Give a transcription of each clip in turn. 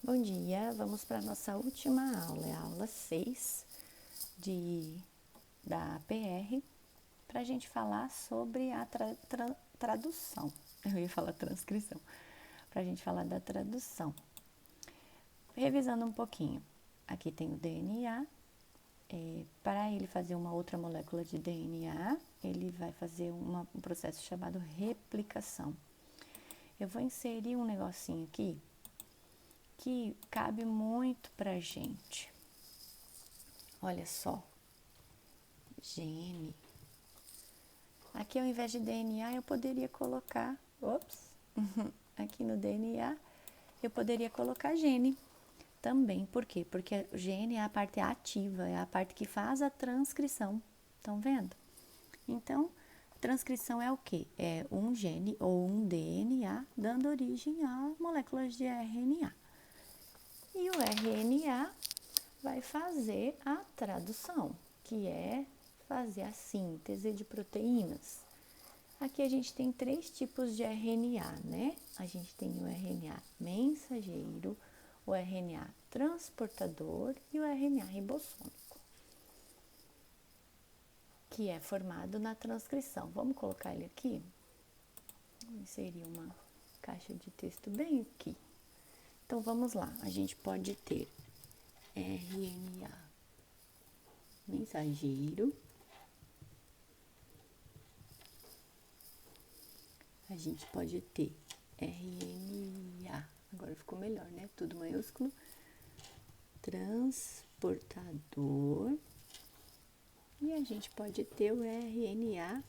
Bom dia, vamos para a nossa última aula, é a aula 6 da PR, para a gente falar sobre a tradução. Eu ia falar transcrição, para a gente falar da tradução. Revisando um pouquinho, aqui tem o DNA, para ele fazer uma outra molécula de DNA, ele vai fazer um processo chamado replicação. Eu vou inserir um negocinho aqui que cabe muito pra gente. Olha só, gene. Aqui ao invés de DNA eu poderia colocar, aqui no DNA eu poderia colocar gene também. Por quê? Porque o gene é a parte ativa, é a parte que faz a transcrição. Estão vendo? Então, transcrição é o quê? É um gene ou um DNA dando origem a moléculas de RNA. E o RNA vai fazer a tradução, que é fazer a síntese de proteínas. Aqui a gente tem 3 tipos de RNA, né? A gente tem o RNA mensageiro, o RNA transportador e o RNA ribossômico, que é formado na transcrição. Vamos colocar ele aqui? Vou inserir uma caixa de texto bem aqui. Então, vamos lá. A gente pode ter RNA mensageiro. A gente pode ter RNA, agora ficou melhor, né? Tudo maiúsculo. Transportador. E a gente pode ter o RNA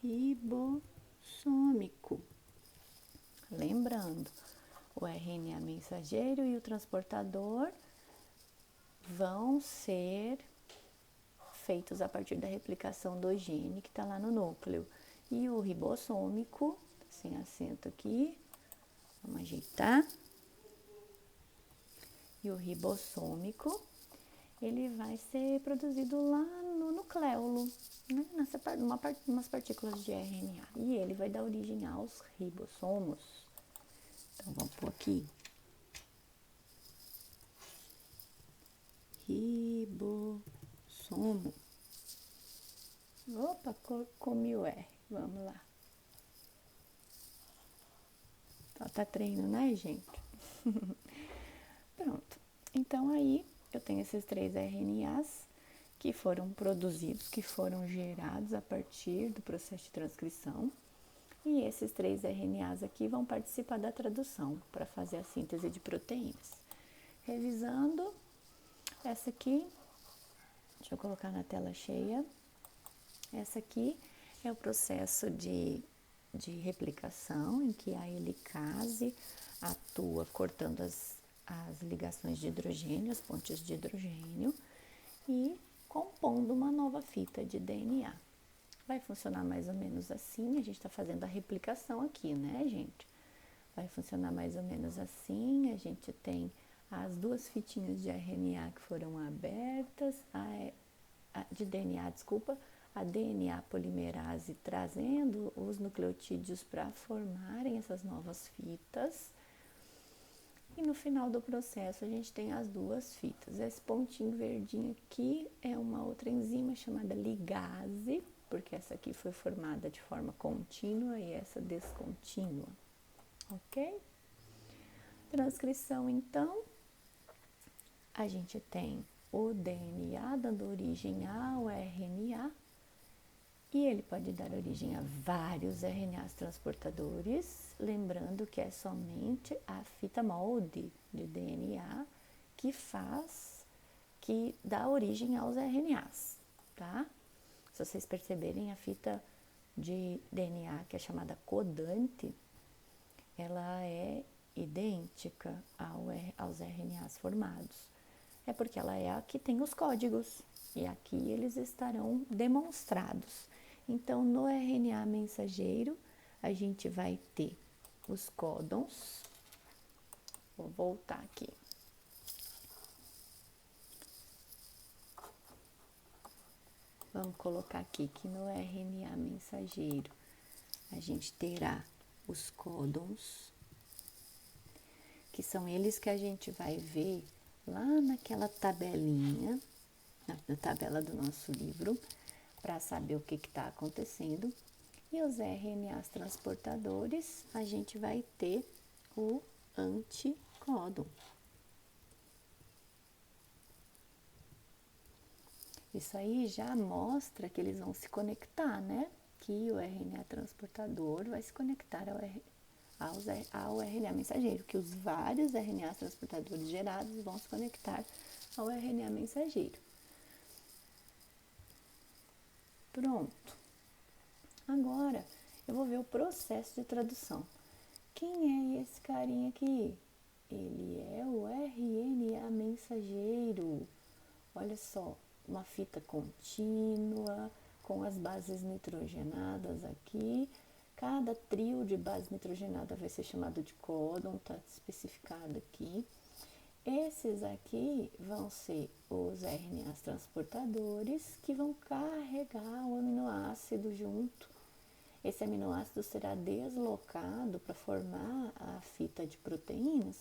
ribossômico. Lembrando, o RNA mensageiro e o transportador vão ser feitos a partir da replicação do gene que está lá no núcleo. E o ribossômico, sem acento aqui, vamos ajeitar. E o ribossômico, ele vai ser produzido lá no nucleolo, né? Umas partículas de RNA. E ele vai dar origem aos ribossomos. Então, vamos pôr aqui. Ribossomo. Opa, comi o R. Vamos lá. Só tá treino, né, gente? Pronto. Então, aí, eu tenho esses 3 RNAs que foram produzidos, que foram gerados a partir do processo de transcrição. E esses 3 RNAs aqui vão participar da tradução para fazer a síntese de proteínas. Revisando, essa aqui, deixa eu colocar na tela cheia. Essa aqui é o processo de replicação, em que a helicase atua cortando as ligações de hidrogênio, as pontes de hidrogênio, e compondo uma nova fita de DNA. Vai funcionar mais ou menos assim, a gente está fazendo a replicação aqui, né, gente? Vai funcionar mais ou menos assim, a gente tem as 2 fitinhas de RNA que foram abertas, de DNA, desculpa, a DNA polimerase trazendo os nucleotídeos para formarem essas novas fitas. E no final do processo a gente tem as 2 fitas. Esse pontinho verdinho aqui é uma outra enzima chamada ligase, porque essa aqui foi formada de forma contínua e essa descontínua, ok? Transcrição, então, a gente tem o DNA dando origem ao RNA, e ele pode dar origem a vários RNAs transportadores, lembrando que é somente a fita molde de DNA que dá origem aos RNAs, tá? Se vocês perceberem, a fita de DNA, que é chamada codante, ela é idêntica aos RNAs formados. É porque ela é a que tem os códigos, e aqui eles estarão demonstrados. Então, no RNA mensageiro, a gente vai ter os códons. Vou voltar aqui. Vamos colocar aqui que no RNA mensageiro, a gente terá os códons, que que são eles que a gente vai ver lá naquela tabelinha, na tabela do nosso livro, para saber o que está acontecendo. E os RNAs transportadores, a gente vai ter o anticódon. Isso aí já mostra que eles vão se conectar, né? Que o RNA transportador vai se conectar ao RNA mensageiro, que os vários RNAs transportadores gerados vão se conectar ao RNA mensageiro. Pronto. Agora, eu vou ver o processo de tradução. Quem é esse carinha aqui? Ele é o RNA mensageiro. Olha só, uma fita contínua, com as bases nitrogenadas aqui. Cada trio de base nitrogenada vai ser chamado de códon, está especificado aqui. Esses aqui vão ser os RNAs transportadores que vão carregar o aminoácido junto. Esse aminoácido será deslocado para formar a fita de proteínas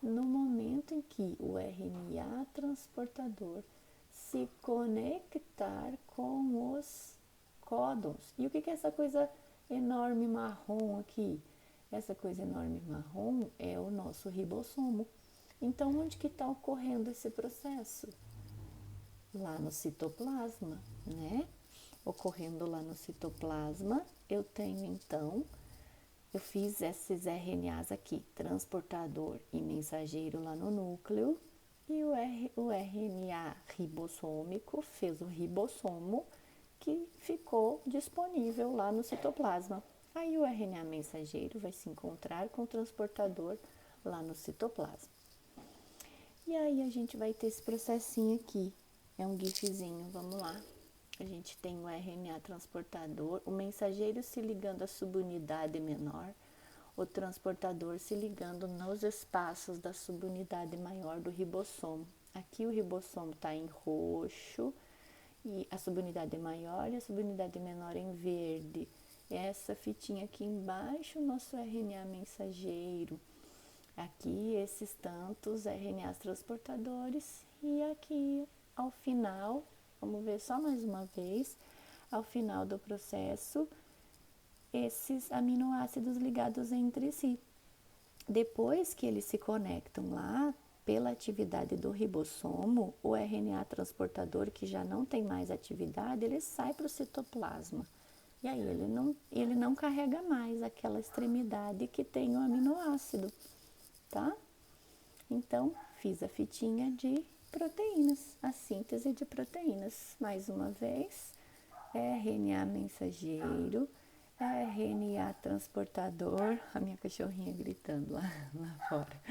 no momento em que o RNA transportador se conectar com os códons. E o que é essa coisa enorme marrom aqui? Essa coisa enorme marrom é o nosso ribossomo. Então, onde que está ocorrendo esse processo? Lá no citoplasma, né? Ocorrendo lá no citoplasma, eu tenho então, eu fiz esses RNAs aqui, transportador e mensageiro lá no núcleo, e o RNA ribossômico fez o ribossomo que ficou disponível lá no citoplasma. Aí o RNA mensageiro vai se encontrar com o transportador lá no citoplasma. E aí a gente vai ter esse processinho aqui, é um gifzinho, vamos lá. A gente tem o RNA transportador, o mensageiro se ligando à subunidade menor, o transportador se ligando nos espaços da subunidade maior do ribossomo. Aqui o ribossomo está em roxo, e a subunidade maior e a subunidade menor em verde. Essa fitinha aqui embaixo, o nosso RNA mensageiro. Aqui esses tantos RNAs transportadores e aqui ao final, vamos ver só mais uma vez, ao final do processo, esses aminoácidos ligados entre si. Depois que eles se conectam lá, pela atividade do ribossomo, o RNA transportador, que já não tem mais atividade, ele sai para o citoplasma. E aí ele não carrega mais aquela extremidade que tem o aminoácido, tá? Então, fiz a fitinha de proteínas, a síntese de proteínas. Mais uma vez, RNA mensageiro, RNA transportador, a minha cachorrinha gritando lá fora,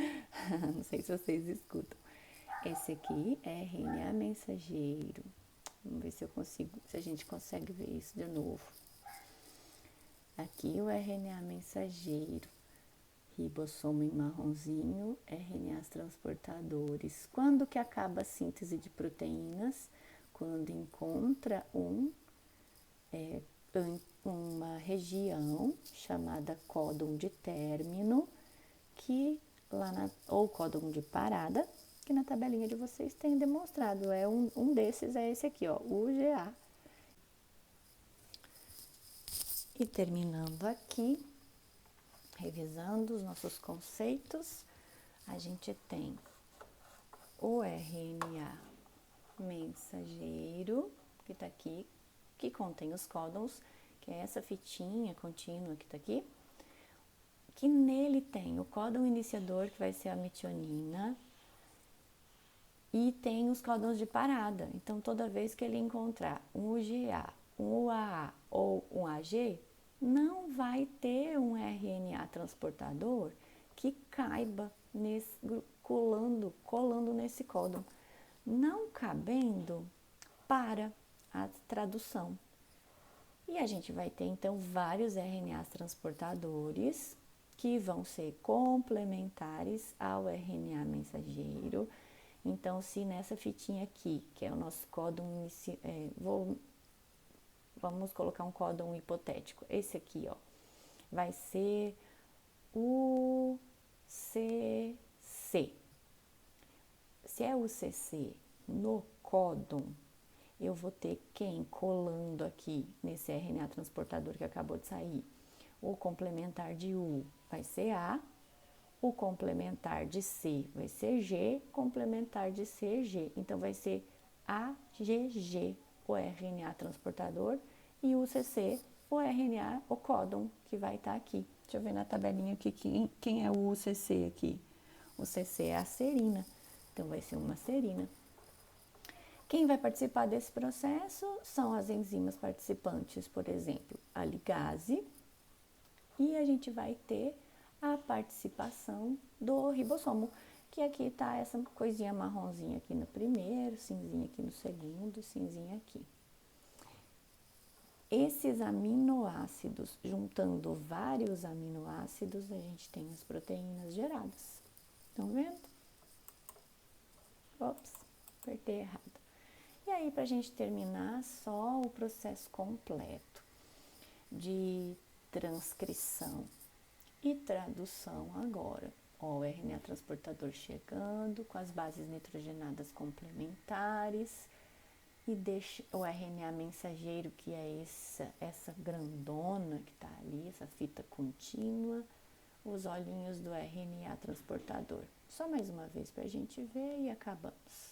não sei se vocês escutam. Esse aqui é RNA mensageiro. Vamos ver se eu consigo, se a gente consegue ver isso de novo. Aqui o RNA mensageiro, ribossomo em marronzinho, RNAs transportadores. Quando que acaba a síntese de proteínas? Quando encontra uma região chamada códon de término, que ou códon de parada, que na tabelinha de vocês tem demonstrado. Um desses é esse aqui, ó, UGA. E terminando aqui, revisando os nossos conceitos, a gente tem o RNA mensageiro, que está aqui, que contém os códons, que é essa fitinha contínua que está aqui, que nele tem o códon iniciador, que vai ser a metionina, e tem os códons de parada. Então, toda vez que ele encontrar um UGA, um UAA ou um AG, não vai ter um RNA transportador que caiba colando nesse códon. Não cabendo, para a tradução. E a gente vai ter, então, vários RNAs transportadores que vão ser complementares ao RNA mensageiro. Então, se nessa fitinha aqui, que é o nosso códon, vamos colocar um códon hipotético. Esse aqui, ó, vai ser o C Se é o CC no códon, eu vou ter quem colando aqui nesse RNA transportador que acabou de sair? O complementar de U vai ser A, o complementar de C vai ser G, complementar de C, G. Então, vai ser AGG, o RNA transportador, e o CC, o RNA, o códon, que vai estar aqui. Deixa eu ver na tabelinha aqui quem é o UCC aqui. O CC é a serina, então vai ser uma serina. Quem vai participar desse processo são as enzimas participantes, por exemplo, a ligase, e a gente vai ter a participação do ribossomo, que aqui está essa coisinha marronzinha aqui no primeiro, cinzinha aqui no segundo, cinzinha aqui. Esses aminoácidos, juntando vários aminoácidos, a gente tem as proteínas geradas. Estão vendo? Ops, apertei errado. E aí, para a gente terminar, só o processo completo de transcrição e tradução agora. Ó, o RNA transportador chegando com as bases nitrogenadas complementares e deixa o RNA mensageiro, que é essa grandona que está ali, essa fita contínua, os olhinhos do RNA transportador. Só mais uma vez para a gente ver e acabamos.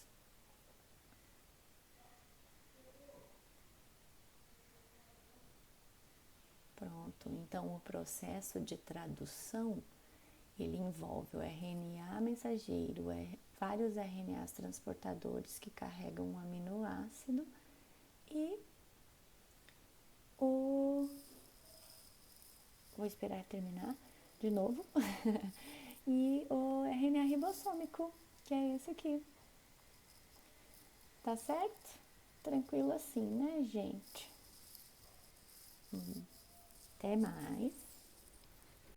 Pronto, então o processo de tradução, ele envolve o RNA mensageiro, vários RNAs transportadores que carregam um aminoácido e vou esperar terminar de novo, e o RNA ribossômico, que é esse aqui. Tá certo? Tranquilo assim, né, gente? Até mais.